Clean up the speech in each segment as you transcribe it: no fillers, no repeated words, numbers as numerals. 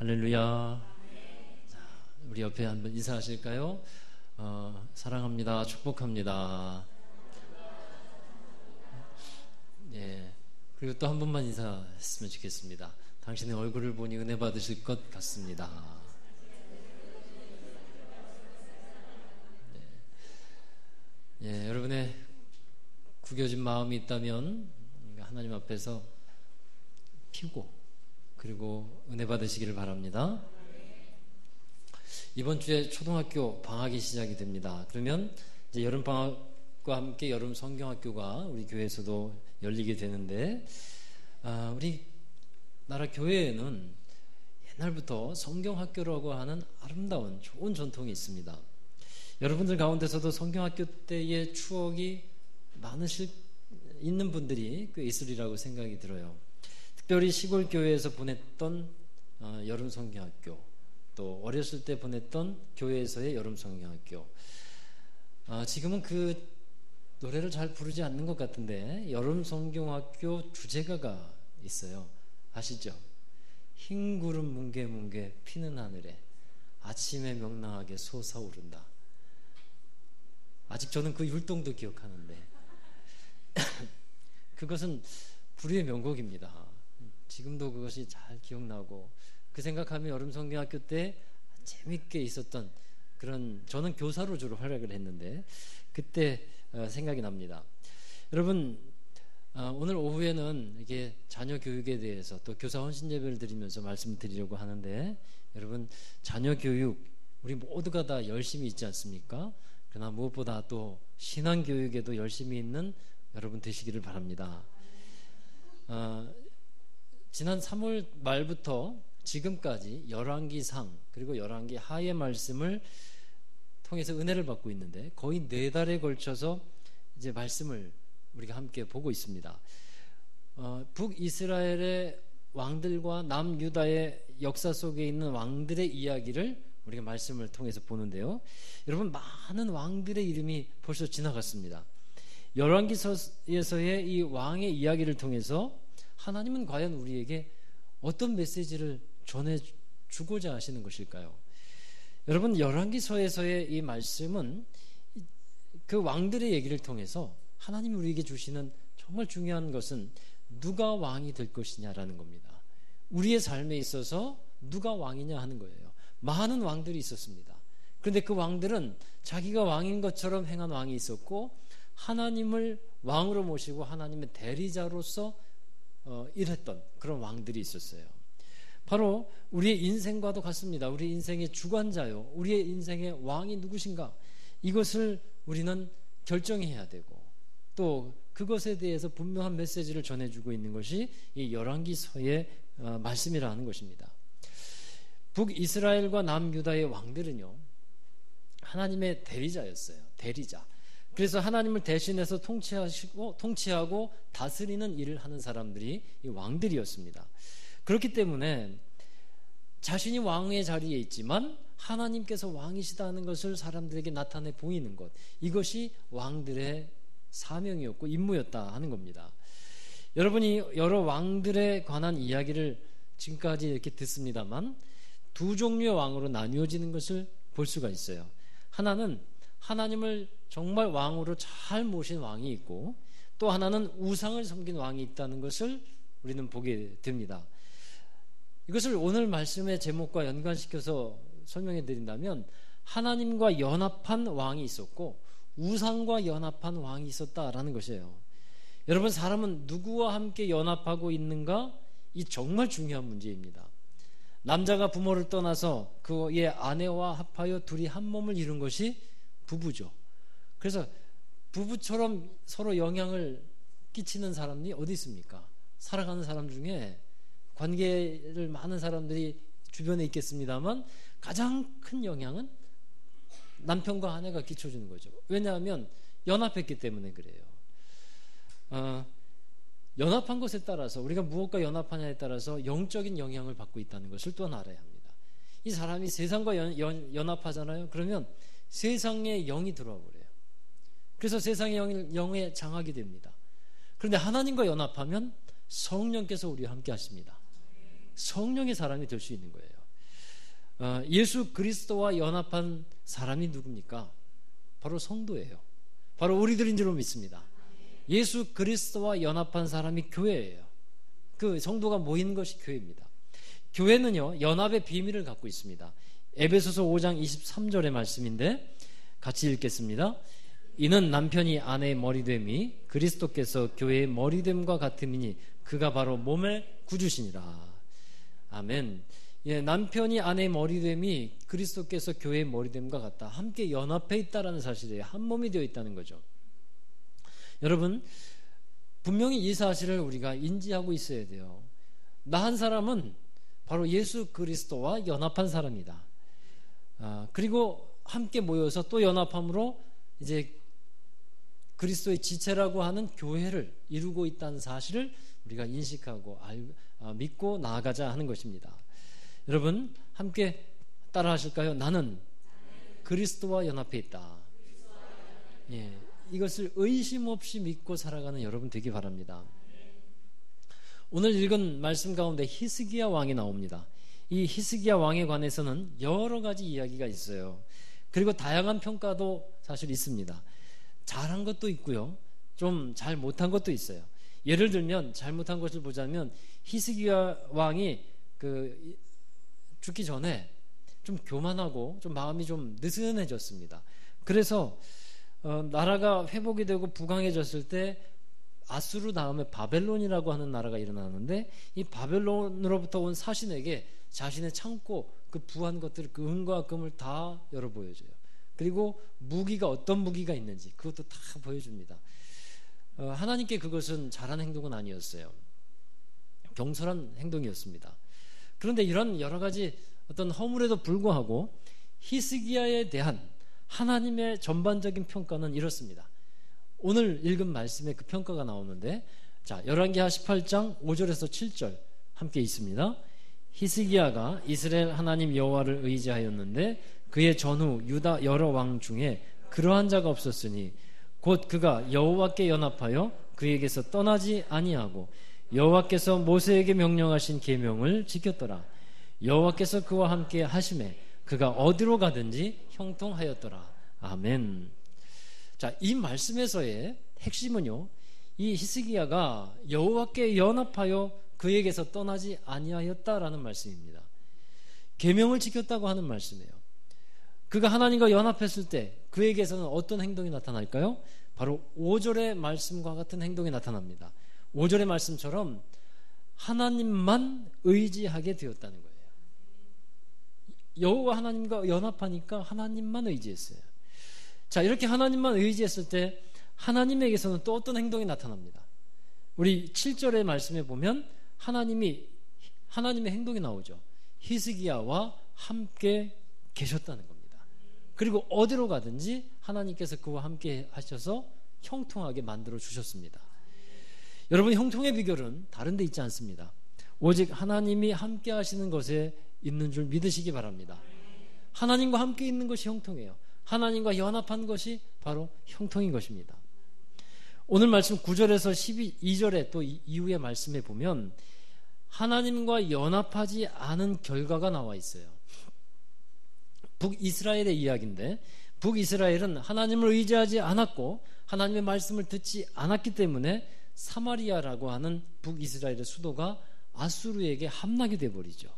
할렐루야. 자, 우리 옆에 한번 인사하실까요? 사랑합니다. 축복합니다. 예. 그리고 또 한 번만 인사했으면 좋겠습니다. 당신의 얼굴을 보니 은혜 받으실 것 같습니다. 예, 여러분의 구겨진 마음이 있다면 하나님 앞에서 피우고 그리고 은혜 받으시기를 바랍니다. 이번 주에 초등학교 방학이 시작이 됩니다. 그러면 이제 여름 방학과 함께 여름 성경학교가 우리 교회에서도 열리게 되는데, 우리 나라 교회에는 옛날부터 성경학교라고 하는 아름다운 좋은 전통이 있습니다. 여러분들 가운데서도 성경학교 때의 추억이 있는 분들이 꽤 있으리라고 생각이 들어요. 특별히 시골 교회에서 보냈던 여름 성경학교, 또 어렸을 때 보냈던 교회에서의 여름 성경학교. 지금은 그 노래를 잘 부르지 않는 것 같은데 여름 성경학교 주제가가 있어요. 아시죠? 흰 구름 뭉게뭉게 피는 하늘에 아침에 명랑하게 솟아오른다. 아직 저는 그 율동도 기억하는데 그것은 불후의 명곡입니다. 지금도 그것이 잘 기억나고, 그 생각하면 여름 성경학교 때 재밌게 있었던 그런, 저는 교사로 주로 활약을 했는데 그때 생각이 납니다. 여러분, 오늘 오후에는 이게 자녀 교육에 대해서 또 교사 헌신 예배를 드리면서 말씀을 드리려고 하는데, 여러분, 자녀 교육 우리 모두가 다 열심히 있지 않습니까? 그러나 무엇보다 또 신앙 교육에도 열심히 있는 여러분 되시기를 바랍니다. 지난 3월 말부터 지금까지 열왕기상 그리고 열왕기 하의 말씀을 통해서 은혜를 받고 있는데, 거의 4달에 걸쳐서 이제 말씀을 우리가 함께 보고 있습니다. 북이스라엘의 왕들과 남유다의 역사 속에 있는 왕들의 이야기를 우리가 말씀을 통해서 보는데요. 여러분, 많은 왕들의 이름이 벌써 지나갔습니다. 열왕기서에서의 이 왕의 이야기를 통해서 하나님은 과연 우리에게 어떤 메시지를 전해주고자 하시는 것일까요? 여러분, 열왕기서에서의 이 말씀은 그 왕들의 얘기를 통해서 하나님이 우리에게 주시는 정말 중요한 것은 누가 왕이 될 것이냐라는 겁니다. 우리의 삶에 있어서 누가 왕이냐 하는 거예요. 많은 왕들이 있었습니다. 그런데 그 왕들은 자기가 왕인 것처럼 행한 왕이 있었고, 하나님을 왕으로 모시고 하나님의 대리자로서 일했던 그런 왕들이 있었어요. 바로 우리의 인생과도 같습니다. 우리 인생의 주관자요, 우리의 인생의 왕이 누구신가, 이것을 우리는 결정해야 되고, 또 그것에 대해서 분명한 메시지를 전해주고 있는 것이 이 열왕기서의 말씀이라는 것입니다. 북이스라엘과 남유다의 왕들은요, 하나님의 대리자였어요. 대리자. 그래서 하나님을 대신해서 통치하고 다스리는 일을 하는 사람들이 이 왕들이었습니다. 그렇기 때문에 자신이 왕의 자리에 있지만 하나님께서 왕이시다는 것을 사람들에게 나타내 보이는 것, 이것이 왕들의 사명이었고 임무였다 하는 겁니다. 여러분이 여러 왕들에 관한 이야기를 지금까지 이렇게 듣습니다만, 두 종류의 왕으로 나뉘어지는 것을 볼 수가 있어요. 하나는 하나님을 정말 왕으로 잘 모신 왕이 있고, 또 하나는 우상을 섬긴 왕이 있다는 것을 우리는 보게 됩니다. 이것을 오늘 말씀의 제목과 연관시켜서 설명해 드린다면, 하나님과 연합한 왕이 있었고 우상과 연합한 왕이 있었다라는 것이에요. 여러분, 사람은 누구와 함께 연합하고 있는가? 이 정말 중요한 문제입니다. 남자가 부모를 떠나서 그의 아내와 합하여 둘이 한 몸을 이룬 것이 부부죠. 그래서 부부처럼 서로 영향을 끼치는 사람이 어디 있습니까? 살아가는 사람 중에 관계를 많은 사람들이 주변에 있겠습니다만, 가장 큰 영향은 남편과 아내가 끼쳐주는 거죠. 왜냐하면 연합했기 때문에 그래요. 연합한 것에 따라서, 우리가 무엇과 연합하냐에 따라서 영적인 영향을 받고 있다는 것을 또한 알아야 합니다. 이 사람이 세상과 연합하잖아요. 그러면 세상의 영이 들어와 버려요. 그래서 세상의 영에 장하게 됩니다. 그런데 하나님과 연합하면 성령께서 우리와 함께 하십니다. 성령의 사람이 될 수 있는 거예요. 예수 그리스도와 연합한 사람이 누굽니까? 바로 성도예요. 바로 우리들인 줄로 믿습니다. 예수 그리스도와 연합한 사람이 교회예요. 그 성도가 모이는 것이 교회입니다. 교회는요, 연합의 비밀을 갖고 있습니다. 에베소서 5장 23절의 말씀인데 같이 읽겠습니다. 이는 남편이 아내의 머리됨이 그리스도께서 교회의 머리됨과 같음이니 그가 바로 몸의 구주시니라. 아멘. 예, 남편이 아내의 머리됨이 그리스도께서 교회의 머리됨과 같다. 함께 연합해 있다라는 사실이에요. 한 몸이 되어 있다는 거죠. 여러분, 분명히 이 사실을 우리가 인지하고 있어야 돼요. 나 한 사람은 바로 예수 그리스도와 연합한 사람이다. 그리고 함께 모여서 또 연합함으로 이제 그리스도의 지체라고 하는 교회를 이루고 있다는 사실을 우리가 인식하고 믿고 나아가자 하는 것입니다. 여러분, 함께 따라 하실까요? 나는 그리스도와 연합해 있다. 예, 이것을 의심 없이 믿고 살아가는 여러분 되기 바랍니다. 오늘 읽은 말씀 가운데 히스기야 왕이 나옵니다. 이 히스기야 왕에 관해서는 여러 가지 이야기가 있어요. 그리고 다양한 평가도 사실 있습니다. 잘한 것도 있고요, 좀 잘 못한 것도 있어요. 예를 들면 잘못한 것을 보자면 히스기야 왕이 죽기 전에 좀 교만하고 좀 마음이 좀 느슨해졌습니다. 그래서 나라가 회복이 되고 부강해졌을 때 아수르 다음에 바벨론이라고 하는 나라가 일어나는데, 이 바벨론으로부터 온 사신에게 자신의 창고, 그 부한 것들, 그 은과 금을 다 열어 보여줘요. 그리고 무기가 어떤 무기가 있는지 그것도 다 보여줍니다. 하나님께 그것은 잘한 행동은 아니었어요. 경솔한 행동이었습니다. 그런데 이런 여러 가지 어떤 허물에도 불구하고 히스기야에 대한 하나님의 전반적인 평가는 이렇습니다. 오늘 읽은 말씀에 그 평가가 나오는데, 자, 열왕기하 18장 5절에서 7절 함께 있습니다. 히스기야가 이스라엘 하나님 여호와를 의지하였는데 그의 전후 유다 여러 왕 중에 그러한 자가 없었으니 곧 그가 여호와께 연합하여 그에게서 떠나지 아니하고 여호와께서 모세에게 명령하신 계명을 지켰더라. 여호와께서 그와 함께 하심에 그가 어디로 가든지 형통하였더라. 아멘. 자, 이 말씀에서의 핵심은요, 이 히스기야가 여호와께 연합하여 그에게서 떠나지 아니하였다라는 말씀입니다. 계명을 지켰다고 하는 말씀이에요. 그가 하나님과 연합했을 때 그에게서는 어떤 행동이 나타날까요? 바로 5절의 말씀과 같은 행동이 나타납니다. 5절의 말씀처럼 하나님만 의지하게 되었다는 거예요. 여호와 하나님과 연합하니까 하나님만 의지했어요. 자, 이렇게 하나님만 의지했을 때 하나님에게서는 또 어떤 행동이 나타납니다. 우리 7절의 말씀에 보면 하나님의 행동이 나오죠. 히스기야와 함께 계셨다는 겁니다. 그리고 어디로 가든지 하나님께서 그와 함께 하셔서 형통하게 만들어 주셨습니다. 여러분, 형통의 비결은 다른 데 있지 않습니다. 오직 하나님이 함께 하시는 것에 있는 줄 믿으시기 바랍니다. 하나님과 함께 있는 것이 형통이에요. 하나님과 연합한 것이 바로 형통인 것입니다. 오늘 말씀 9절에서 12절에 또 이후의 말씀에 보면 하나님과 연합하지 않은 결과가 나와 있어요. 북이스라엘의 이야기인데, 북이스라엘은 하나님을 의지하지 않았고 하나님의 말씀을 듣지 않았기 때문에 사마리아라고 하는 북이스라엘의 수도가 아수르에게 함락이 되어버리죠.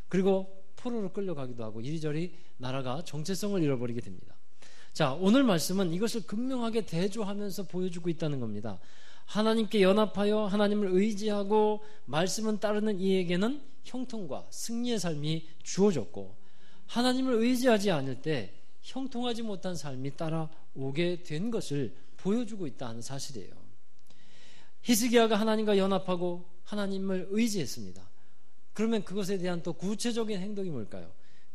그리고 포로로 끌려가기도 하고 이리저리 나라가 정체성을 잃어버리게 됩니다. 자, 오늘 말씀은 이것을 극명하게 대조하면서 보여주고 있다는 겁니다. 하나님께 연합하여 하나님을 의지하고 말씀은 따르는 이에게는 형통과 승리의 삶이 주어졌고, 하나님을 의지하지 않을 때 형통하지 못한 삶이 따라오게 된 것을 보여주고 있다는 사실이에요. 히스기야가 하나님과 연합하고 하나님을 의지했습니다. 그러면 그것에 대한 또 구체적인 행동이 뭘까요?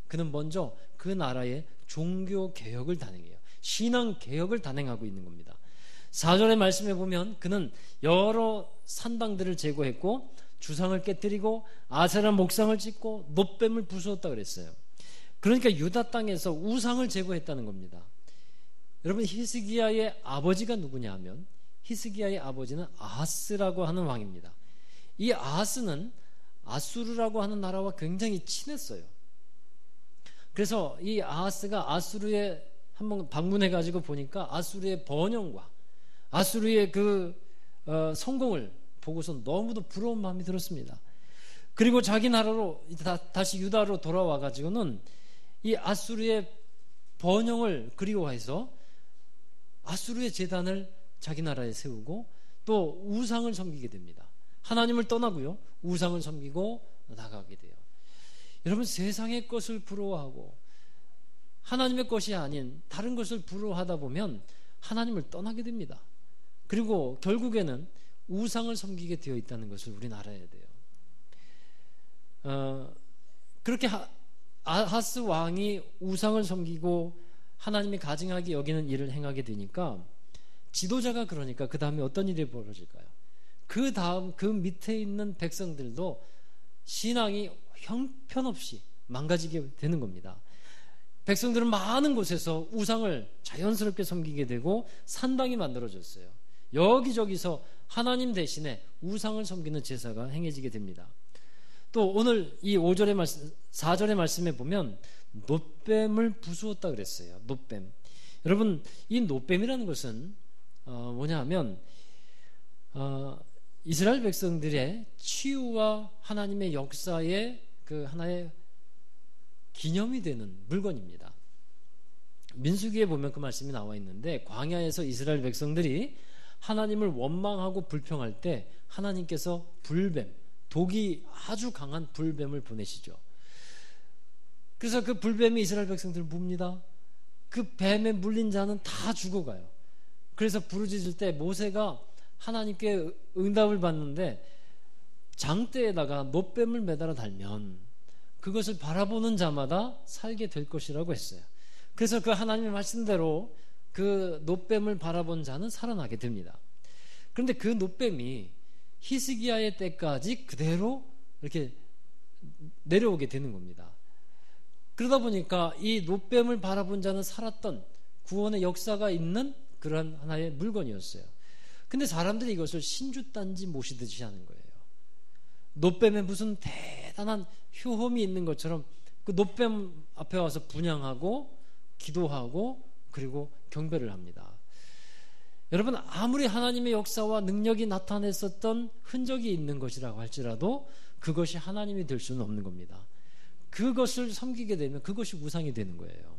그는 먼저 그 나라의 종교 개혁을 단행해요. 신앙 개혁을 단행하고 있는 겁니다. 4절의 말씀에 보면 그는 여러 산당들을 제거했고 주상을 깨뜨리고 아세라 목상을 짓고 놋뱀을 부수었다 그랬어요. 그러니까 유다 땅에서 우상을 제거했다는 겁니다. 여러분, 히스기야의 아버지가 누구냐 하면 히스기야의 아버지는 아하스라고 하는 왕입니다. 이 아하스는 아수르라고 하는 나라와 굉장히 친했어요. 그래서 이 아하스가 아수르에 한번 방문해 가지고 보니까 아수르의 번영과 아수르의 그 성공을 보고서 너무도 부러운 마음이 들었습니다. 그리고 자기 나라로 다시 유다로 돌아와 가지고는 이 아수르의 번영을 그리워해서 아수르의 제단을 자기 나라에 세우고 또 우상을 섬기게 됩니다. 하나님을 떠나고요, 우상을 섬기고 나가게 돼요. 여러분, 세상의 것을 부러워하고 하나님의 것이 아닌 다른 것을 부러워하다 보면 하나님을 떠나게 됩니다. 그리고 결국에는 우상을 섬기게 되어 있다는 것을 우리는 알아야 돼요. 그렇게 아하스 왕이 우상을 섬기고 하나님이 가증하게 여기는 일을 행하게 되니까 지도자가 그러니까 그 다음에 어떤 일이 벌어질까요? 그 다음 그 밑에 있는 백성들도 신앙이 형편없이 망가지게 되는 겁니다. 백성들은 많은 곳에서 우상을 자연스럽게 섬기게 되고 산당이 만들어졌어요. 여기저기서 하나님 대신에 우상을 섬기는 제사가 행해지게 됩니다. 또 오늘 이 5절의 말씀, 4절의 말씀에 보면 놋뱀을 부수었다 그랬어요. 놋뱀. 여러분, 이 놋뱀이라는 것은 뭐냐 하면 이스라엘 백성들의 치유와 하나님의 역사의 그 하나의 기념이 되는 물건입니다. 민수기에 보면 그 말씀이 나와 있는데, 광야에서 이스라엘 백성들이 하나님을 원망하고 불평할 때 하나님께서 불뱀, 독이 아주 강한 불뱀을 보내시죠. 그래서 그 불뱀이 이스라엘 백성들을 뭅니다. 그 뱀에 물린 자는 다 죽어가요. 그래서 부르짖을 때 모세가 하나님께 응답을 받는데, 장대에다가 놋뱀을 매달아 달면 그것을 바라보는 자마다 살게 될 것이라고 했어요. 그래서 그 하나님의 말씀대로 그 놋뱀을 바라본 자는 살아나게 됩니다. 그런데 그 놋뱀이 히스기야의 때까지 그대로 이렇게 내려오게 되는 겁니다. 그러다 보니까 이 놋뱀을 바라본 자는 살았던 구원의 역사가 있는 그런 하나의 물건이었어요. 근데 사람들이 이것을 신주단지 모시듯이 하는 거예요. 놋뱀에 무슨 대단한 효험이 있는 것처럼 그 놋뱀 앞에 와서 분향하고 기도하고 그리고 경배를 합니다. 여러분, 아무리 하나님의 역사와 능력이 나타냈었던 흔적이 있는 것이라고 할지라도 그것이 하나님이 될 수는 없는 겁니다. 그것을 섬기게 되면 그것이 우상이 되는 거예요.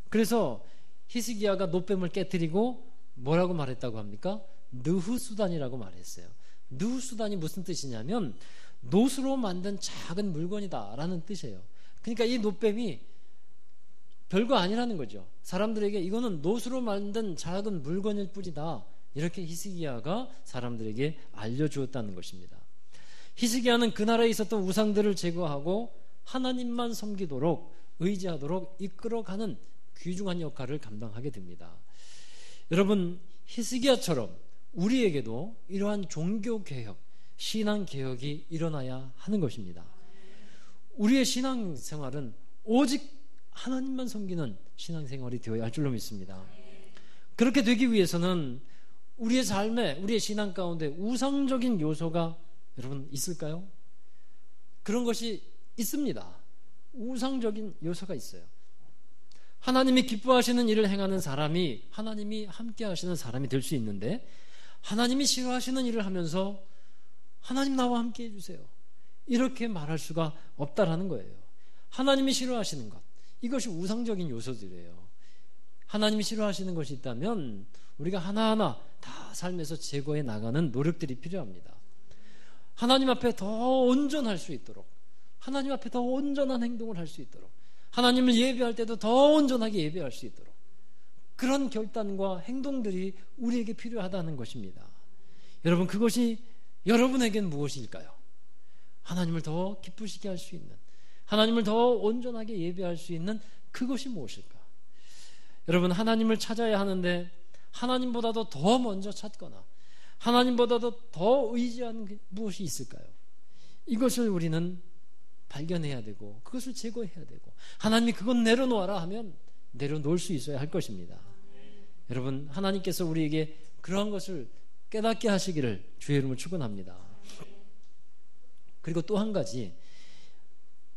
그래서 히스기야가 놋뱀을 깨뜨리고 뭐라고 말했다고 합니까? 느후수단이라고 말했어요. 느후수단이 무슨 뜻이냐면 놋으로 만든 작은 물건이다 라는 뜻이에요. 그러니까 이 놋뱀이 별거 아니라는 거죠. 사람들에게 이거는 놋으로 만든 작은 물건일 뿐이다, 이렇게 히스기야가 사람들에게 알려주었다는 것입니다. 히스기야는 그 나라에 있었던 우상들을 제거하고 하나님만 섬기도록 의지하도록 이끌어가는 귀중한 역할을 감당하게 됩니다. 여러분, 히스기야처럼 우리에게도 이러한 종교개혁, 신앙개혁이 일어나야 하는 것입니다. 우리의 신앙생활은 오직 하나님만 섬기는 신앙생활이 되어야 할 줄로 믿습니다. 그렇게 되기 위해서는 우리의 삶에, 우리의 신앙 가운데 우상적인 요소가 여러분 있을까요? 그런 것이 있습니다. 우상적인 요소가 있어요. 하나님이 기뻐하시는 일을 행하는 사람이 하나님이 함께 하시는 사람이 될 수 있는데, 하나님이 싫어하시는 일을 하면서 하나님 나와 함께 해주세요, 이렇게 말할 수가 없다라는 거예요. 하나님이 싫어하시는 것, 이것이 우상적인 요소들이에요. 하나님이 싫어하시는 것이 있다면 우리가 하나하나 다 삶에서 제거해 나가는 노력들이 필요합니다. 하나님 앞에 더 온전할 수 있도록, 하나님 앞에 더 온전한 행동을 할 수 있도록, 하나님을 예배할 때도 더 온전하게 예배할 수 있도록 그런 결단과 행동들이 우리에게 필요하다는 것입니다. 여러분, 그것이 여러분에겐 무엇일까요? 하나님을 더 기쁘시게 할 수 있는, 하나님을 더 온전하게 예배할 수 있는 그것이 무엇일까? 여러분, 하나님을 찾아야 하는데 하나님보다도 더 먼저 찾거나 하나님보다도 더 의지하는 게 무엇이 있을까요? 이것을 우리는 발견해야 되고 그것을 제거해야 되고, 하나님이 그건 내려놓아라 하면 내려놓을 수 있어야 할 것입니다. 여러분, 하나님께서 우리에게 그러한 것을 깨닫게 하시기를 주의 이름으로 축원합니다. 그리고 또 한 가지,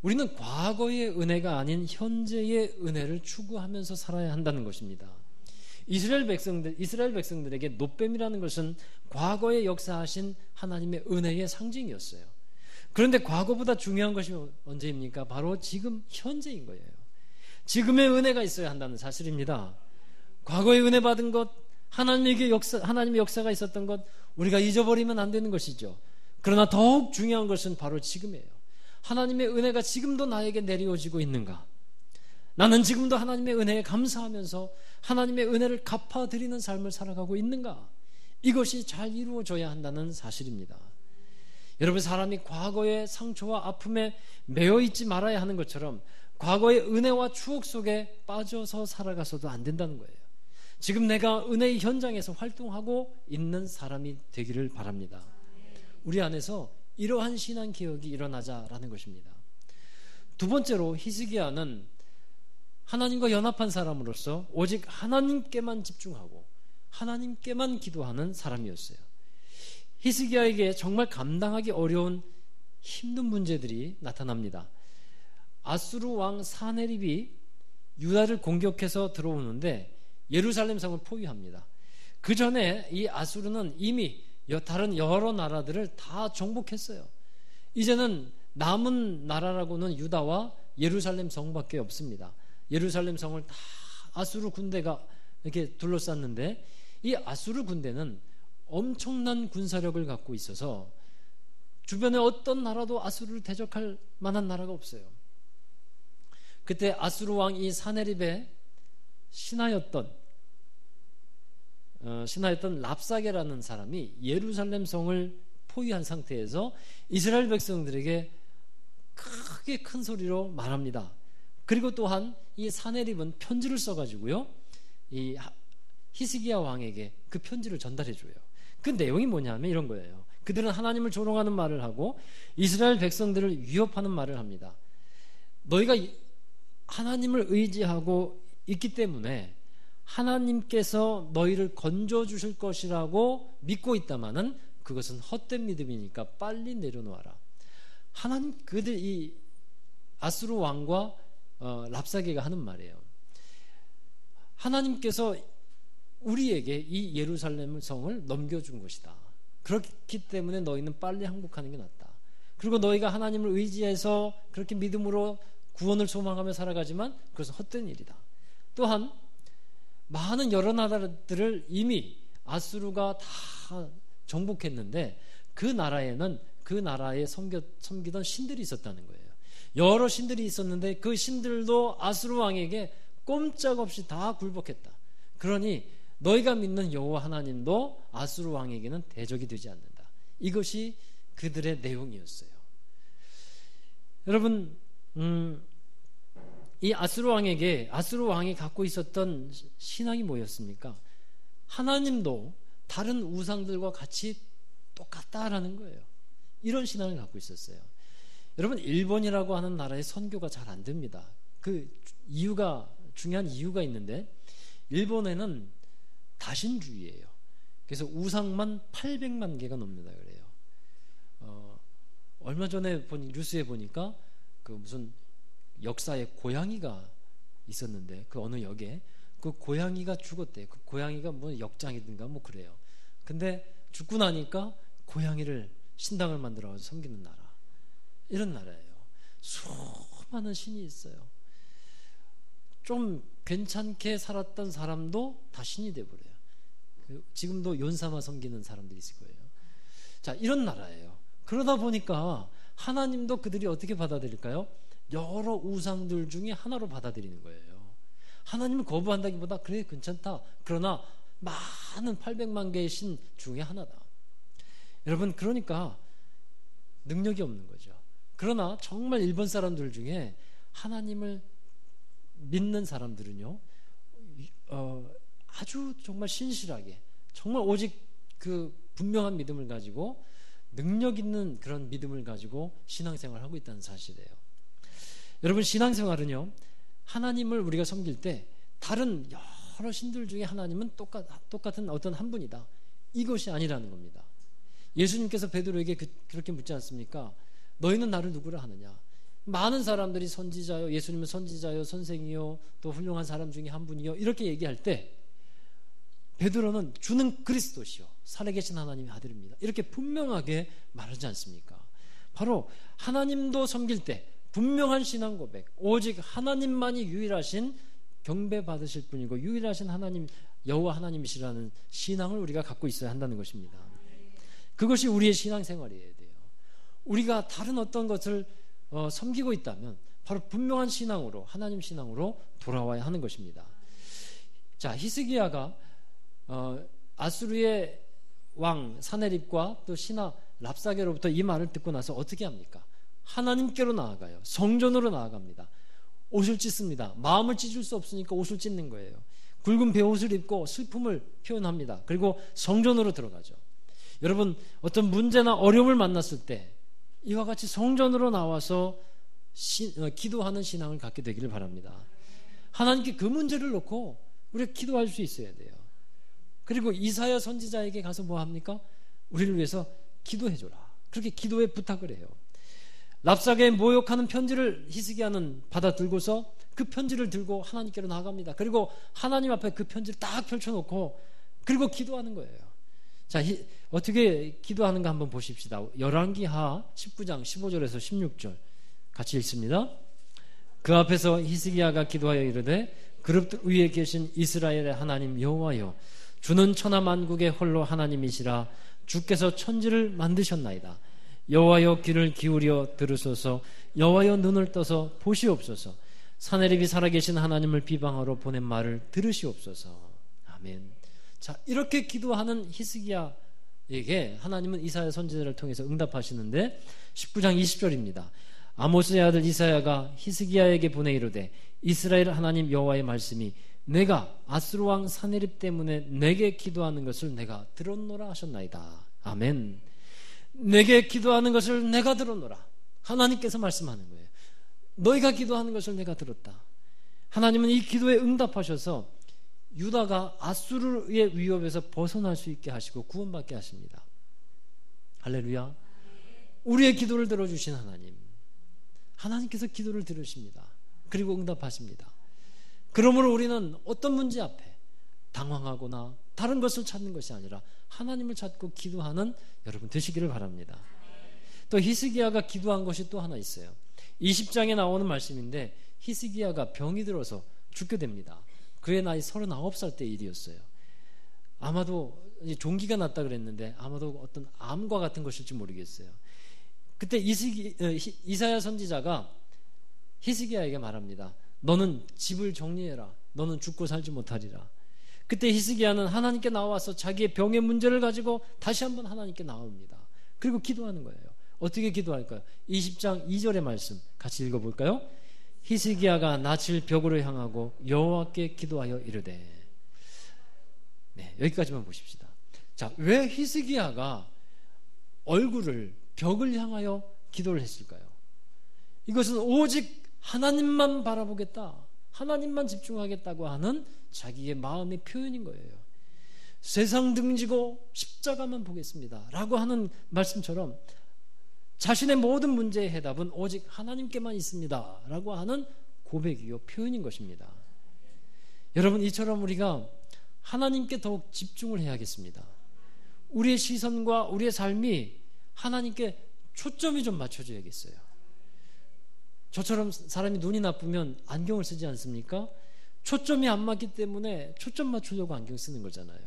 우리는 과거의 은혜가 아닌 현재의 은혜를 추구하면서 살아야 한다는 것입니다. 이스라엘 백성들에게 놋뱀이라는 것은 과거에 역사하신 하나님의 은혜의 상징이었어요. 그런데 과거보다 중요한 것이 언제입니까? 바로 지금 현재인 거예요. 지금의 은혜가 있어야 한다는 사실입니다. 과거에 은혜 받은 것, 하나님의 역사가 있었던 것, 우리가 잊어버리면 안 되는 것이죠. 그러나 더욱 중요한 것은 바로 지금이에요. 하나님의 은혜가 지금도 나에게 내려오지고 있는가? 나는 지금도 하나님의 은혜에 감사하면서 하나님의 은혜를 갚아드리는 삶을 살아가고 있는가? 이것이 잘 이루어져야 한다는 사실입니다. 여러분, 사람이 과거의 상처와 아픔에 매여 있지 말아야 하는 것처럼 과거의 은혜와 추억 속에 빠져서 살아가서도 안 된다는 거예요. 지금 내가 은혜의 현장에서 활동하고 있는 사람이 되기를 바랍니다. 우리 안에서 이러한 신앙 개혁이 일어나자라는 것입니다. 두 번째로 히스기야는 하나님과 연합한 사람으로서 오직 하나님께만 집중하고 하나님께만 기도하는 사람이었어요. 히스기야에게 정말 감당하기 어려운 힘든 문제들이 나타납니다. 아수르 왕 사네립이 유다를 공격해서 들어오는데 예루살렘 성을 포위합니다. 그 전에 이 아수르는 이미 다른 여러 나라들을 다 정복했어요. 이제는 남은 나라라고는 유다와 예루살렘 성밖에 없습니다. 예루살렘 성을 다 아수르 군대가 이렇게 둘러쌌는데 이 아수르 군대는 엄청난 군사력을 갖고 있어서 주변에 어떤 나라도 아수르를 대적할 만한 나라가 없어요. 그때 아수르 왕 이 사네립의 신하였던 랍사게라는 사람이 예루살렘 성을 포위한 상태에서 이스라엘 백성들에게 크게 큰 소리로 말합니다. 그리고 또한 이 사네립은 편지를 써가지고요, 이 히스기야 왕에게 그 편지를 전달해줘요. 그 내용이 뭐냐면 이런 거예요. 그들은 하나님을 조롱하는 말을 하고 이스라엘 백성들을 위협하는 말을 합니다. 너희가 하나님을 의지하고 있기 때문에 하나님께서 너희를 건져주실 것이라고 믿고 있다마는 그것은 헛된 믿음이니까 빨리 내려놓아라. 그들 이 아수르 왕과 랍사게가 하는 말이에요. 하나님께서 우리에게 이 예루살렘 성을 넘겨준 것이다. 그렇기 때문에 너희는 빨리 항복하는 게 낫다. 그리고 너희가 하나님을 의지해서 그렇게 믿음으로 구원을 소망하며 살아가지만 그것은 헛된 일이다. 또한 많은 여러 나라들을 이미 아수르가 다 정복했는데 그 나라에는 그 나라에 섬기던 신들이 있었다는 거예요. 여러 신들이 있었는데 그 신들도 아수르 왕에게 꼼짝없이 다 굴복했다. 그러니 너희가 믿는 여호와 하나님도 아수르 왕에게는 대적이 되지 않는다. 이것이 그들의 내용이었어요. 여러분, 이 아수르 왕이 갖고 있었던 신앙이 뭐였습니까? 하나님도 다른 우상들과 같이 똑같다라는 거예요. 이런 신앙을 갖고 있었어요. 여러분, 일본이라고 하는 나라의 선교가 잘 안 됩니다. 그 중요한 이유가 있는데, 일본에는 다신주의예요. 그래서 우상만 800만 개가 넘는다 그래요. 얼마 전에 뉴스에 보니까 그 무슨 역사에 고양이가 있었는데 그 어느 역에 그 고양이가 죽었대요. 그 고양이가 뭐 역장이든가 뭐 그래요. 근데 죽고 나니까 고양이를 신당을 만들어서 섬기는 나라, 이런 나라예요. 수많은 신이 있어요. 좀 괜찮게 살았던 사람도 다 신이 돼버려요. 지금도 연사마 섬기는 사람들이 있을 거예요. 자, 이런 나라예요. 그러다 보니까 하나님도 그들이 어떻게 받아들일까요? 여러 우상들 중에 하나로 받아들이는 거예요. 하나님을 거부한다기보다 그래 괜찮다. 그러나 많은 800만 개의 신 중에 하나다. 여러분, 그러니까 능력이 없는 거죠. 그러나 정말 일본 사람들 중에 하나님을 믿는 사람들은요, 아주 정말 신실하게, 정말 오직 그 분명한 믿음을 가지고 능력 있는 그런 믿음을 가지고 신앙생활을 하고 있다는 사실이에요. 여러분, 신앙생활은요, 하나님을 우리가 섬길 때 다른 여러 신들 중에 하나님은 똑같은 어떤 한 분이다, 이것이 아니라는 겁니다. 예수님께서 베드로에게 그렇게 묻지 않습니까? 너희는 나를 누구라 하느냐? 많은 사람들이 선지자요, 예수님은 선지자요, 선생이요, 또 훌륭한 사람 중에 한 분이요, 이렇게 얘기할 때 베드로는 주는 그리스도시요, 살아계신 하나님의 아들입니다, 이렇게 분명하게 말하지 않습니까? 바로 하나님도 섬길 때 분명한 신앙 고백, 오직 하나님만이 유일하신 경배받으실 분이고 유일하신 하나님, 여호와 하나님이시라는 신앙을 우리가 갖고 있어야 한다는 것입니다. 그것이 우리의 신앙생활이어야 돼요. 우리가 다른 어떤 것을 섬기고 있다면 바로 분명한 신앙으로, 하나님 신앙으로 돌아와야 하는 것입니다. 자, 히스기야가 아수르의 왕 사네립과 또 신하 랍사게로부터 이 말을 듣고 나서 어떻게 합니까? 하나님께로 나아가요. 성전으로 나아갑니다. 옷을 찢습니다. 마음을 찢을 수 없으니까 옷을 찢는 거예요. 굵은 베옷을 입고 슬픔을 표현합니다. 그리고 성전으로 들어가죠. 여러분, 어떤 문제나 어려움을 만났을 때 이와 같이 성전으로 나와서 기도하는 신앙을 갖게 되기를 바랍니다. 하나님께 그 문제를 놓고 우리가 기도할 수 있어야 돼요. 그리고 이사야 선지자에게 가서 뭐 합니까? 우리를 위해서 기도해줘라, 그렇게 기도에 부탁을 해요. 랍사게에 모욕하는 편지를 히스기야는 받아 들고서 그 편지를 들고 하나님께로 나아갑니다. 그리고 하나님 앞에 그 편지를 딱 펼쳐놓고 그리고 기도하는 거예요. 자, 어떻게 기도하는가 한번 보십시다. 열왕기하 19장 15절에서 16절 같이 읽습니다. 그 앞에서 히스기야가 기도하여 이르되 그룹 위에 계신 이스라엘의 하나님 여호와여, 주는 천하 만국의 홀로 하나님이시라. 주께서 천지를 만드셨나이다. 여호와여, 귀를 기울여 들으소서. 여호와여, 눈을 떠서 보시옵소서. 사내립이 살아계신 하나님을 비방하러 보낸 말을 들으시옵소서. 아멘. 자, 이렇게 기도하는 히스기야에게 하나님은 이사야 선지자를 통해서 응답하시는데 19장 20절입니다. 아모스의 아들 이사야가 히스기야에게 보내 이르되 이스라엘 하나님 여호와의 말씀이 내가 아수르 왕 사네립 때문에 내게 기도하는 것을 내가 들었노라 하셨나이다. 아멘. 내게 기도하는 것을 내가 들었노라. 하나님께서 말씀하는 거예요. 너희가 기도하는 것을 내가 들었다. 하나님은 이 기도에 응답하셔서 유다가 아수르의 위협에서 벗어날 수 있게 하시고 구원받게 하십니다. 할렐루야. 우리의 기도를 들어주신 하나님, 하나님께서 기도를 들으십니다. 그리고 응답하십니다. 그러므로 우리는 어떤 문제 앞에 당황하거나 다른 것을 찾는 것이 아니라 하나님을 찾고 기도하는 여러분 되시기를 바랍니다. 또 히스기야가 기도한 것이 또 하나 있어요. 20장에 나오는 말씀인데 히스기야가 병이 들어서 죽게 됩니다. 그의 나이 39살 때 일이었어요. 아마도 종기가 났다 그랬는데 아마도 어떤 암과 같은 것일지 모르겠어요. 그때 이사야 선지자가 히스기야에게 말합니다. 너는 집을 정리해라. 너는 죽고 살지 못하리라. 그때 히스기야는 하나님께 나와서 자기의 병의 문제를 가지고 다시 한번 하나님께 나옵니다. 그리고 기도하는 거예요. 어떻게 기도할까요? 20장 2절의 말씀 같이 읽어볼까요? 히스기야가 낯을 벽으로 향하고 여호와께 기도하여 이르되. 네, 여기까지만 보십시다. 자, 왜 히스기야가 얼굴을 벽을 향하여 기도를 했을까요? 이것은 오직 하나님만 바라보겠다, 하나님만 집중하겠다고 하는 자기의 마음의 표현인 거예요. 세상 등지고 십자가만 보겠습니다 라고 하는 말씀처럼 자신의 모든 문제의 해답은 오직 하나님께만 있습니다 라고 하는 고백이요, 표현인 것입니다. 여러분, 이처럼 우리가 하나님께 더욱 집중을 해야겠습니다. 우리의 시선과 우리의 삶이 하나님께 초점이 좀 맞춰져야겠어요. 저처럼 사람이 눈이 나쁘면 안경을 쓰지 않습니까? 초점이 안 맞기 때문에 초점 맞추려고 안경 쓰는 거잖아요.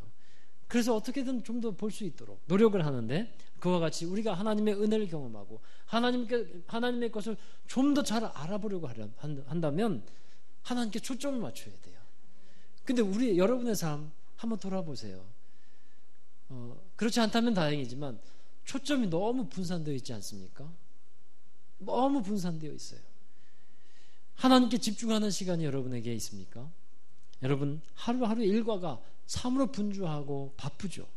그래서 어떻게든 좀 더 볼 수 있도록 노력을 하는데, 그와 같이 우리가 하나님의 은혜를 경험하고 하나님의 것을 좀 더 잘 알아보려고 한다면 하나님께 초점을 맞춰야 돼요. 근데 여러분의 삶 한번 돌아보세요. 그렇지 않다면 다행이지만 초점이 너무 분산되어 있지 않습니까? 너무 분산되어 있어요. 하나님께 집중하는 시간이 여러분에게 있습니까? 여러분, 하루하루 일과가 참으로 분주하고 바쁘죠.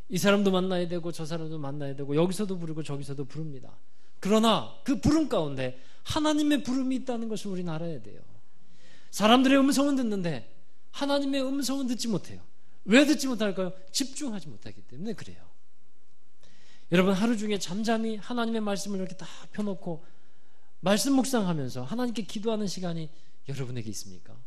이 사람도 만나야 되고 저 사람도 만나야 되고 여기서도 부르고 저기서도 부릅니다. 그러나 그 부름 가운데 하나님의 부름이 있다는 것을 우리는 알아야 돼요. 사람들의 음성은 듣는데 하나님의 음성은 듣지 못해요. 왜 듣지 못할까요? 집중하지 못하기 때문에 그래요. 여러분, 하루 중에 잠잠히 하나님의 말씀을 이렇게 딱 펴놓고 말씀 묵상하면서 하나님께 기도하는 시간이 여러분에게 있습니까?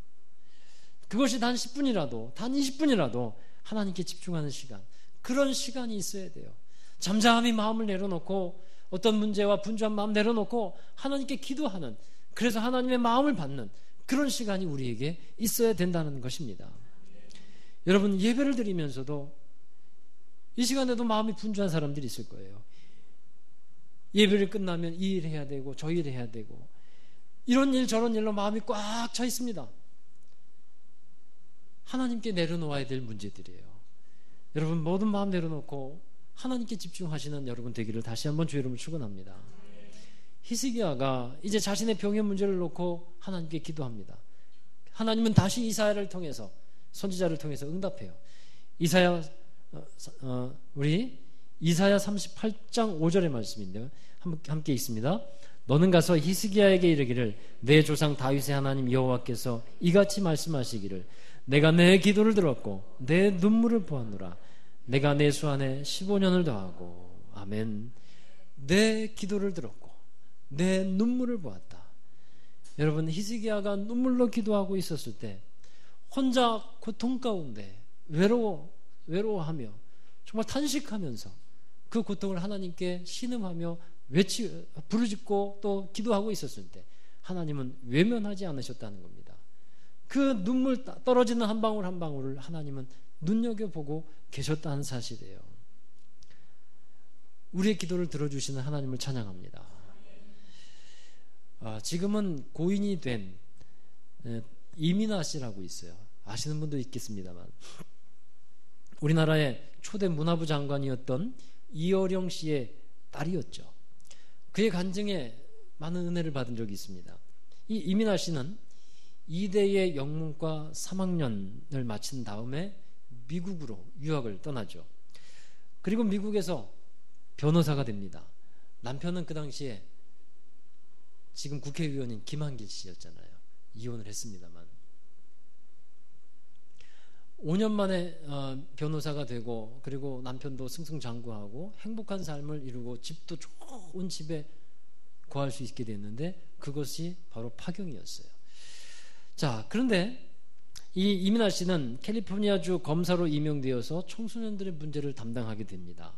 그것이 단 10분이라도, 단 20분이라도 하나님께 집중하는 시간, 그런 시간이 있어야 돼요. 잠잠히 마음을 내려놓고, 어떤 문제와 분주한 마음 내려놓고 하나님께 기도하는, 그래서 하나님의 마음을 받는 그런 시간이 우리에게 있어야 된다는 것입니다. 여러분, 예배를 드리면서도 이 시간에도 마음이 분주한 사람들이 있을 거예요. 예배를 끝나면 이 일 해야 되고 저 일 해야 되고, 이런 일 저런 일로 마음이 꽉 차 있습니다. 하나님께 내려놓아야 될 문제들이에요. 여러분, 모든 마음 내려놓고 하나님께 집중하시는 여러분 되기를 다시 한번 주의 이름으로 축원합니다. 히스기야가 이제 자신의 병의 문제를 놓고 하나님께 기도합니다. 하나님은 다시 이사야를 통해서, 선지자를 통해서 응답해요. 우리 이사야 38장 5절의 말씀인데요, 함께 있습니다. 너는 가서 히스기야에게 이르기를, 내 조상 다윗의 하나님 여호와께서 이같이 말씀하시기를, 내가 내 기도를 들었고 내 눈물을 보았노라. 내가 내 수 안에 15년을 더하고. 아멘. 내 기도를 들었고 내 눈물을 보았다. 여러분, 히스기야가 눈물로 기도하고 있었을 때 혼자 고통 가운데 외로워하며 정말 탄식하면서 그 고통을 하나님께 신음하며 부르짖고 또 기도하고 있었을 때 하나님은 외면하지 않으셨다는 겁니다. 그 눈물 떨어지는 한 방울 한 방울을 하나님은 눈여겨보고 계셨다는 사실이에요. 우리의 기도를 들어주시는 하나님을 찬양합니다. 지금은 고인이 된 이민아 씨라고 있어요. 아시는 분도 있겠습니다만, 우리나라의 초대 문화부 장관이었던 이어령 씨의 딸이었죠. 그의 간증에 많은 은혜를 받은 적이 있습니다. 이 이민아 씨는 이대의 영문과 3학년을 마친 다음에 미국으로 유학을 떠나죠. 그리고 미국에서 변호사가 됩니다. 남편은 그 당시에 지금 국회의원인 김한길 씨였잖아요. 이혼을 했습니다만 5년 만에 변호사가 되고, 그리고 남편도 승승장구하고 행복한 삶을 이루고 집도 좋은 집에 거할 수 있게 됐는데, 그것이 바로 파경이었어요. 자, 그런데 이 이민아 씨는 캘리포니아주 검사로 임명되어서 청소년들의 문제를 담당하게 됩니다.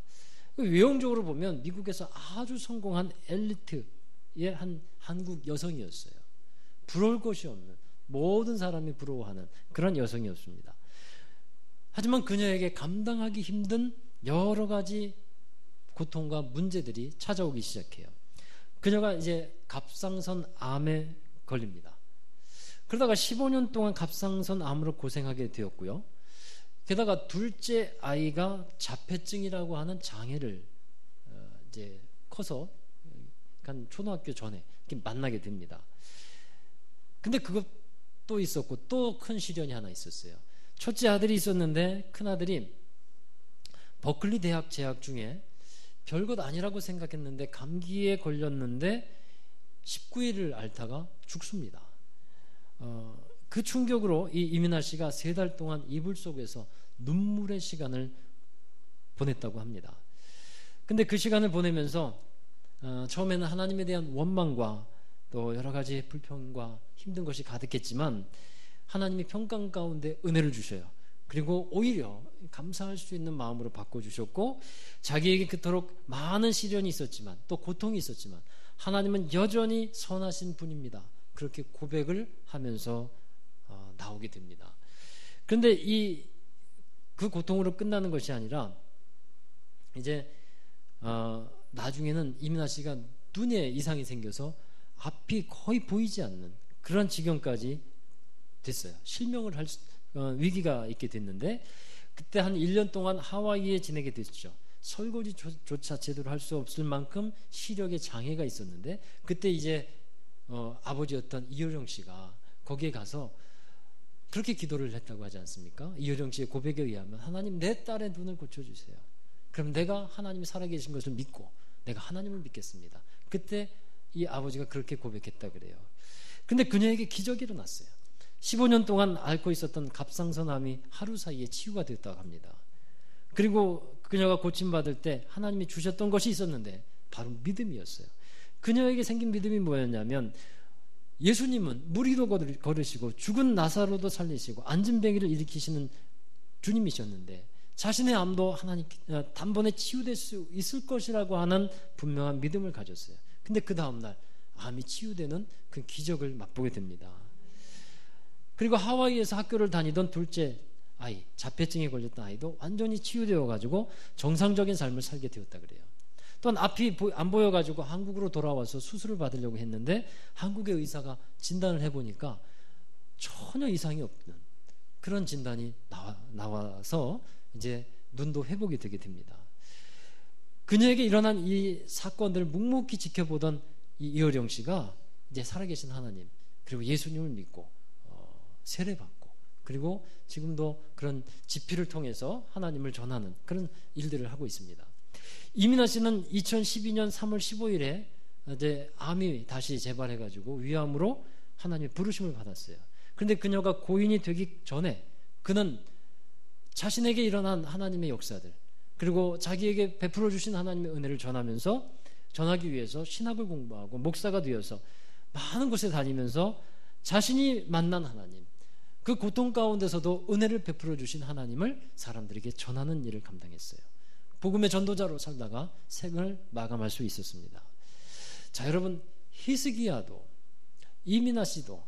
외형적으로 보면 미국에서 아주 성공한 엘리트의 한 한국 여성이었어요. 부러울 것이 없는, 모든 사람이 부러워하는 그런 여성이었습니다. 하지만 그녀에게 감당하기 힘든 여러 가지 고통과 문제들이 찾아오기 시작해요. 그녀가 이제 갑상선 암에 걸립니다. 그러다가 15년 동안 갑상선 암으로 고생하게 되었고요. 게다가 둘째 아이가 자폐증이라고 하는 장애를 이제 커서 한 초등학교 전에 만나게 됩니다. 근데 그것도 있었고 또 큰 시련이 하나 있었어요. 첫째 아들이 있었는데 큰 아들이 버클리 대학 재학 중에 별것 아니라고 생각했는데 감기에 걸렸는데 19일을 앓다가 죽습니다. 그 충격으로 이 이민아 씨가 3달 동안 이불 속에서 눈물의 시간을 보냈다고 합니다. 근데 그 시간을 보내면서 처음에는 하나님에 대한 원망과 또 여러 가지 불평과 힘든 것이 가득했지만, 하나님이 평강 가운데 은혜를 주셔요. 그리고 오히려 감사할 수 있는 마음으로 바꿔주셨고, 자기에게 그토록 많은 시련이 있었지만 또 고통이 있었지만 하나님은 여전히 선하신 분입니다. 그렇게 고백을 하면서 나오게 됩니다. 그런데 그 고통으로 끝나는 것이 아니라 이제 나중에는 이민아 씨가 눈에 이상이 생겨서 앞이 거의 보이지 않는 그런 지경까지 됐어요. 실명을 할 위기가 있게 됐는데, 그때 한 1년 동안 하와이에 지내게 됐죠. 설거지조차 제대로 할 수 없을 만큼 시력에 장애가 있었는데, 그때 이제 아버지였던 이효령 씨가 거기에 가서 그렇게 기도를 했다고 하지 않습니까? 이효령 씨의 고백에 의하면, 하나님 내 딸의 눈을 고쳐주세요. 그럼 내가 하나님이 살아계신 것을 믿고 내가 하나님을 믿겠습니다. 그때 이 아버지가 그렇게 고백했다 그래요. 근데 그녀에게 기적이 일어났어요. 15년 동안 앓고 있었던 갑상선암이 하루 사이에 치유가 됐다고 합니다. 그리고 그녀가 고침받을 때 하나님이 주셨던 것이 있었는데 바로 믿음이었어요. 그녀에게 생긴 믿음이 뭐였냐면 예수님은 무리도 걸으시고 죽은 나사로도 살리시고 안진뱅이를 일으키시는 주님이셨는데 자신의 암도 하나님 단번에 치유될 수 있을 것이라고 하는 분명한 믿음을 가졌어요. 근데 그 다음날 암이 치유되는 그 기적을 맛보게 됩니다. 그리고 하와이에서 학교를 다니던 둘째 아이, 자폐증에 걸렸던 아이도 완전히 치유되어 가지고 정상적인 삶을 살게 되었다 그래요. 또한 앞이 안 보여 가지고 한국으로 돌아와서 수술을 받으려고 했는데 한국의 의사가 진단을 해보니까 전혀 이상이 없는 그런 진단이 나와서 이제 눈도 회복이 되게 됩니다. 그녀에게 일어난 이 사건들을 묵묵히 지켜보던 이 이어령 씨가 이제 살아계신 하나님 그리고 예수님을 믿고 세례받고 그리고 지금도 그런 집회를 통해서 하나님을 전하는 그런 일들을 하고 있습니다. 이민아 씨는 2012년 3월 15일에 이제 암이 다시 재발해가지고 위암으로 하나님의 부르심을 받았어요. 그런데 그녀가 고인이 되기 전에 그는 자신에게 일어난 하나님의 역사들 그리고 자기에게 베풀어 주신 하나님의 은혜를 전하기 위해서 신학을 공부하고 목사가 되어서 많은 곳에 다니면서 자신이 만난 하나님 그 고통 가운데서도 은혜를 베풀어 주신 하나님을 사람들에게 전하는 일을 감당했어요. 복음의 전도자로 살다가 생을 마감할 수 있었습니다. 자, 여러분, 히스기야도 이민아 씨도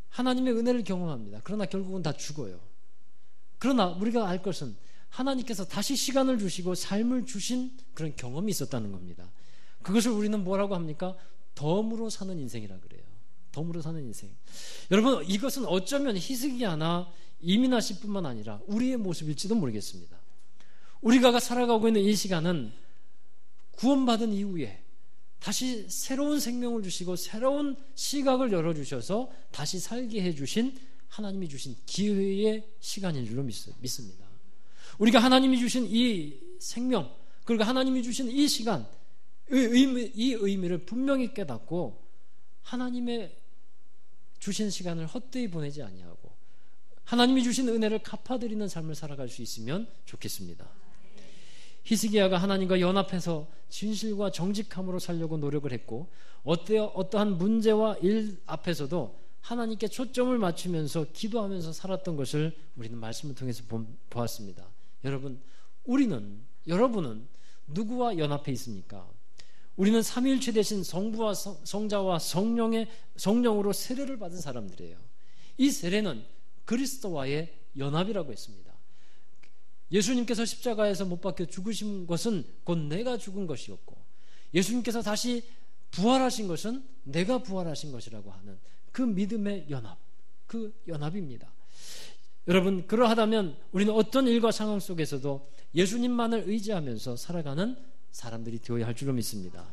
하나님의 은혜를 경험합니다. 그러나 결국은 다 죽어요. 그러나 우리가 알 것은 하나님께서 다시 시간을 주시고 삶을 주신 그런 경험이 있었다는 겁니다. 그것을 우리는 뭐라고 합니까? 덤으로 사는 인생이라 그래요. 덤으로 사는 인생. 여러분, 이것은 어쩌면 히스기야나 이민아 씨뿐만 아니라 우리의 모습일지도 모르겠습니다. 우리가 살아가고 있는 이 시간은 구원받은 이후에 다시 새로운 생명을 주시고 새로운 시각을 열어주셔서 다시 살게 해주신 하나님이 주신 기회의 시간인 줄로 믿습니다. 우리가 하나님이 주신 이 생명 그리고 하나님이 주신 이 시간 이 의미를 분명히 깨닫고 하나님의 주신 시간을 헛되이 보내지 아니하고 하나님이 주신 은혜를 갚아드리는 삶을 살아갈 수 있으면 좋겠습니다. 히스기야가 하나님과 연합해서 진실과 정직함으로 살려고 노력을 했고 어떠한 문제와 일 앞에서도 하나님께 초점을 맞추면서 기도하면서 살았던 것을 우리는 말씀을 통해서 보았습니다. 여러분은 누구와 연합해 있습니까? 우리는 삼위일체 되신 성부와 성자와 성령으로 세례를 받은 사람들이에요. 이 세례는 그리스도와의 연합이라고 했습니다. 예수님께서 십자가에서 못 박혀 죽으신 것은 곧 내가 죽은 것이었고 예수님께서 다시 부활하신 것은 내가 부활하신 것이라고 하는 그 믿음의 연합, 그 연합입니다. 여러분, 그러하다면 우리는 어떤 일과 상황 속에서도 예수님만을 의지하면서 살아가는 사람들이 되어야 할 줄로 믿습니다.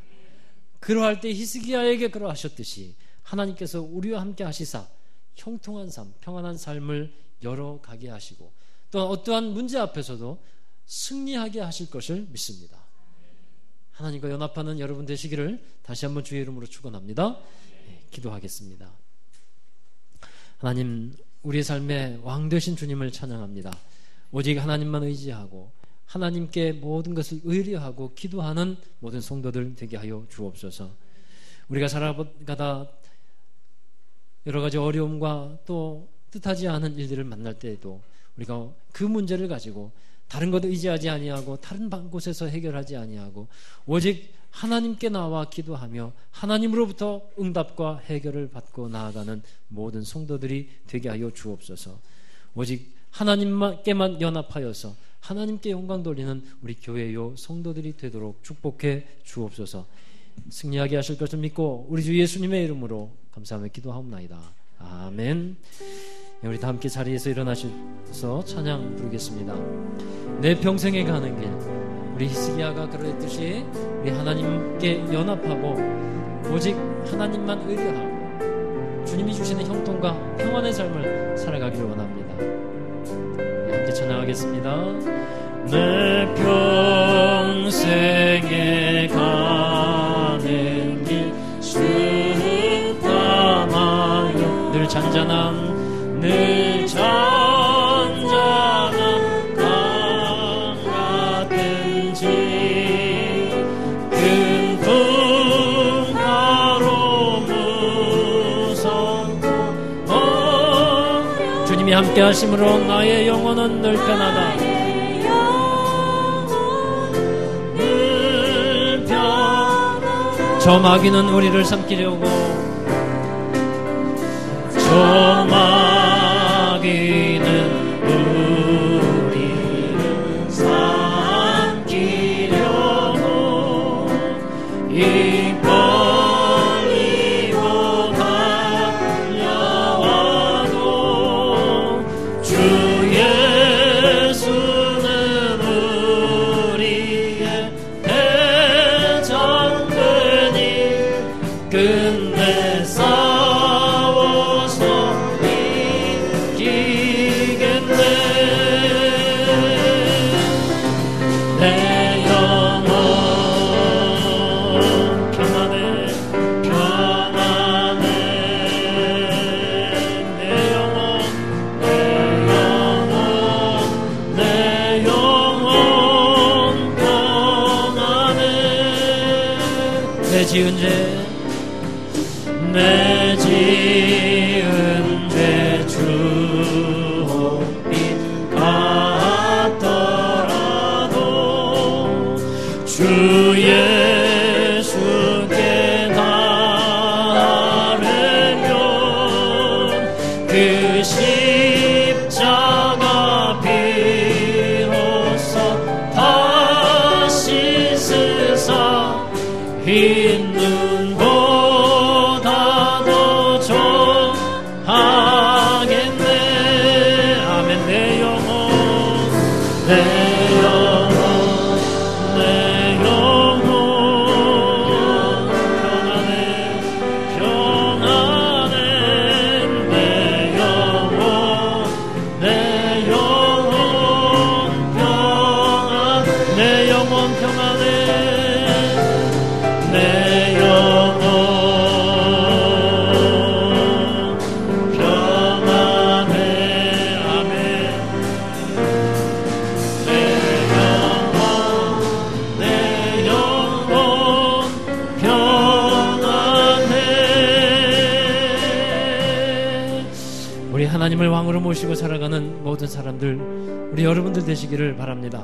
그러할 때 히스기야에게 그러하셨듯이 하나님께서 우리와 함께 하시사 형통한 삶, 평안한 삶을 열어가게 하시고 또 어떠한 문제 앞에서도 승리하게 하실 것을 믿습니다. 하나님과 연합하는 여러분 되시기를 다시 한번 주의 이름으로 축원합니다. 기도하겠습니다. 하나님, 우리의 삶의 왕 되신 주님을 찬양합니다. 오직 하나님만 의지하고 하나님께 모든 것을 의뢰하고 기도하는 모든 성도들 되게 하여 주옵소서. 우리가 살아가다 여러 가지 어려움과 또 뜻하지 않은 일들을 만날 때에도 우리가 그 문제를 가지고 다른 것 의지하지 아니하고 다른 곳에서 해결하지 아니하고 오직 하나님께 나와 기도하며 하나님으로부터 응답과 해결을 받고 나아가는 모든 성도들이 되게 하여 주옵소서. 오직 하나님께만 연합하여서 하나님께 영광 돌리는 우리 교회요 성도들이 되도록 축복해 주옵소서. 승리하게 하실 것을 믿고 우리 주 예수님의 이름으로 감사하며 기도하옵나이다. 아멘. 우리 다 함께 자리에서 일어나셔서 찬양 부르겠습니다. 내 평생에 가는 길, 우리 히스기야가 그랬듯이 우리 하나님께 연합하고 오직 하나님만 의뢰하고 주님이 주시는 형통과 평안의 삶을 살아가기를 원합니다. 함께 찬양하겠습니다. 내 평생에 가는 길 숙담하여 늘 잔잔한 강 같은지 큰 하나님이 함께 하심으로 나의 영혼은 늘 편하다. 저 마귀는 우리를 삼키려고, 저 마귀는 우리를 삼키려고 입 벌리고 달려와도 주 예수는 우리의 대장되니 끝내 싸워서 이기겠네. 내 영혼 평안해 평안해. 내 영혼 내 영혼 평안해. 내 지은 죄 내 지은 죄 주홍빛 같더라도 주 예수께 나르면 그 십자가 비로소 다 씻으사 흰 눈보다도 좋아하겠네. 아멘. 내 영혼 평안해 평안해. 내 영혼 평안해. 내 영혼 평안해. 내 영혼 평안해. 아멘. 내 영혼 평안해. 우리 하나님을 왕으로 모시고 살아가는 모든 사람들, 우리 여러분들 되시기를 바랍니다.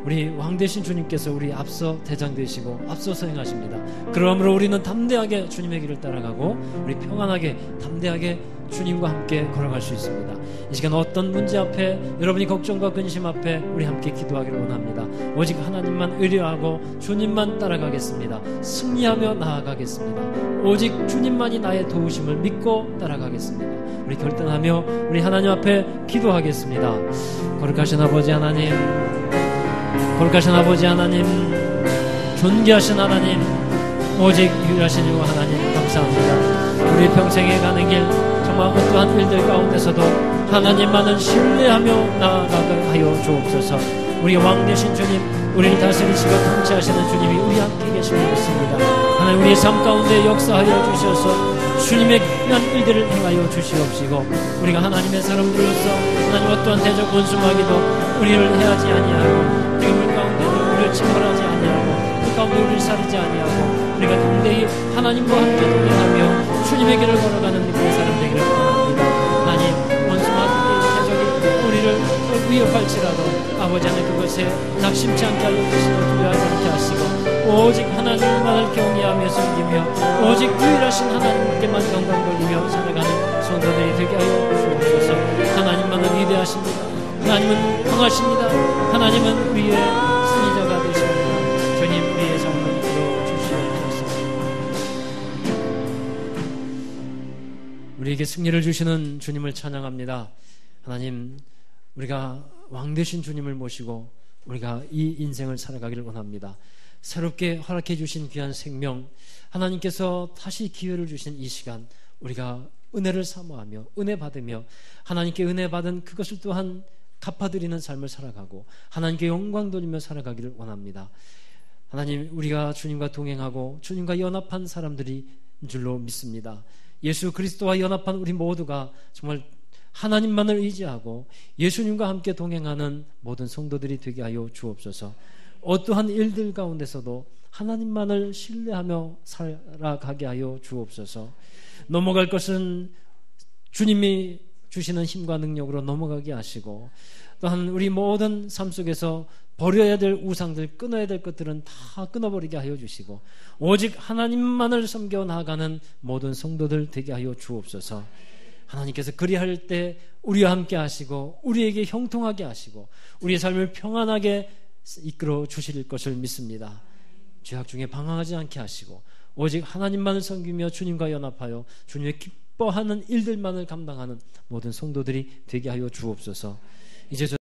우리 왕 되신 주님께서 우리 앞서 대장 되시고 앞서서 행하십니다. 그러므로 우리는 담대하게 주님의 길을 따라가고 우리 평안하게 담대하게 주님과 함께 걸어갈 수 있습니다. 이 시간 어떤 문제 앞에, 여러분이 걱정과 근심 앞에 우리 함께 기도하기를 원합니다. 오직 하나님만 의뢰하고 주님만 따라가겠습니다. 승리하며 나아가겠습니다. 오직 주님만이 나의 도우심을 믿고 따라가겠습니다. 우리 결단하며 우리 하나님 앞에 기도하겠습니다. 거룩하신 아버지 하나님, 거룩하신 아버지 하나님, 존귀하신 하나님, 오직 유일하신 유 하나님 감사합니다. 우리 평생에 가는 길 정말 어떠한 일들 가운데서도 하나님만을 신뢰하며 나아가게 하여 주옵소서. 우리 왕 되신 주님, 우리를 다스리시고 통치하시는 주님이 우리 함께 계심을 믿습니다. 하나님 우리의 삶 가운데 역사하여 주셔서 주님의 귀한 일들을 행하여 주시옵시고, 우리가 하나님의 사람들로서 하나님 어떠한 대적 원수마귀도 우리를 해하지 아니하고, 물 가운데도 우리를 침몰하지 아니하고, 그 가운데 우리를 사르지 아니하고, 우리가 담대히 하나님과 함께 동행하며 주님의 길을 걸어가는 믿음의 사람 되기를 원합니다. 하나님, 원수마귀의 대적이 우리를 위협할지라도 아버지 하나님 그것에 낙심치 않게 하여 주시고 두려워하지 않게 하시고, 오직 하나님만을 경외하며 섬기며 오직 유일하신 하나님께만 영광 돌리며 살아가는 성도들이 되게 하여 주옵소서. 하나님만은 위대하십니다. 하나님은 강하십니다. 하나님은 우리의 승리자가 되십니다. 주님, 우리의 삶을 이끌어 주시옵소서. 우리에게 승리를 주시는 주님을 찬양합니다. 하나님, 우리가 왕 되신 주님을 모시고 우리가 이 인생을 살아가기를 원합니다. 새롭게 허락해 주신 귀한 생명, 하나님께서 다시 기회를 주신 이 시간, 우리가 은혜를 사모하며 은혜 받으며 하나님께 은혜 받은 그것을 또한 갚아드리는 삶을 살아가고 하나님께 영광 돌리며 살아가기를 원합니다. 하나님, 우리가 주님과 동행하고 주님과 연합한 사람들이 줄로 믿습니다. 예수 그리스도와 연합한 우리 모두가 정말 하나님만을 의지하고 예수님과 함께 동행하는 모든 성도들이 되게 하여 주옵소서. 어떠한 일들 가운데서도 하나님만을 신뢰하며 살아가게 하여 주옵소서. 넘어갈 것은 주님이 주시는 힘과 능력으로 넘어가게 하시고, 또한 우리 모든 삶 속에서 버려야 될 우상들, 끊어야 될 것들은 다 끊어버리게 하여 주시고, 오직 하나님만을 섬겨 나아가는 모든 성도들 되게 하여 주옵소서. 하나님께서 그리할 때 우리와 함께 하시고 우리에게 형통하게 하시고 우리의 삶을 평안하게 이끌어 주실 것을 믿습니다. 죄악 중에 방황하지 않게 하시고 오직 하나님만을 섬기며 주님과 연합하여 주님의 기뻐하는 일들만을 감당하는 모든 성도들이 되게 하여 주옵소서. 이제